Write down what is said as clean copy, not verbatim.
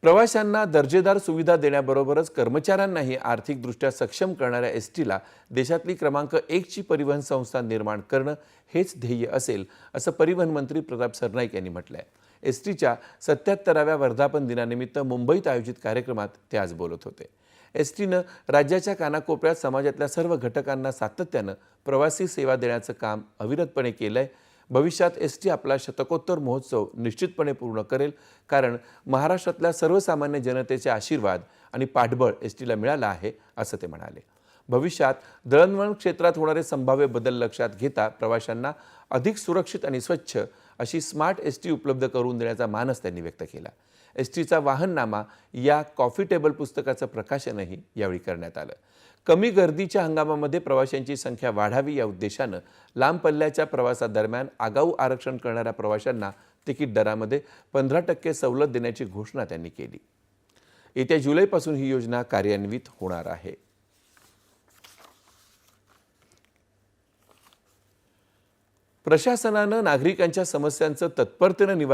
प्रवाशांना दर्जेदार सुविधा देण्याबरोबरच कर्मचाऱ्यांनाही आर्थिकदृष्ट्या सक्षम करणाऱ्या एसटीला देशातली क्रमांक 1 ची परिवहन संस्था निर्माण करणं हेच ध्येय असेल, असं परिवहन मंत्री प्रताप सरनाईक यांनी म्हटलंय। एसटीच्या 77व्या वर्धापन दिनानिमित्त मुंबईत आयोजित कार्यक्रमात ते आज बोलत होते। एसटीनं राज्याच्या कानाकोपऱ्यात समाजातल्या सर्व घटकांना सातत्यानं प्रवासी सेवा देण्याचं काम अविरतपणे केलंय। भविष्यात एसटी आपला शतकोत्तर महोत्सव निश्चितपणे पूर्ण करेल, कारण महाराष्ट्रातल्या सर्वसामान्य जनतेचे आशीर्वाद आणि पाठबळ एसटीला मिळालं आहे, असं ते म्हणाले। भविष्यात दळणवळण क्षेत्रात होणारे संभाव्य बदल लक्षात घेता प्रवाशांना अधिक सुरक्षित आणि स्वच्छ अशी स्मार्ट एसटी उपलब्ध करून देण्याचा मानस त्यांनी व्यक्त केला। एसटीचा वाहननामा या कॉफी टेबल पुस्तकाचं प्रकाशनही यावेळी करण्यात आलं। कमी गर्दीच्या हंगामामध्ये प्रवाशांची संख्या वाढावी या उद्देशानं लांब पल्ल्याच्या प्रवासादरम्यान आगाऊ आरक्षण करणाऱ्या प्रवाशांना तिकीट दरामध्ये 15% सवलत देण्याची घोषणा त्यांनी केली। येत्या जुलैपासून ही योजना कार्यान्वित होणार आहे। प्रशासनानं नागरिकांच्या समस्यांचं तत्परतेनं निवारण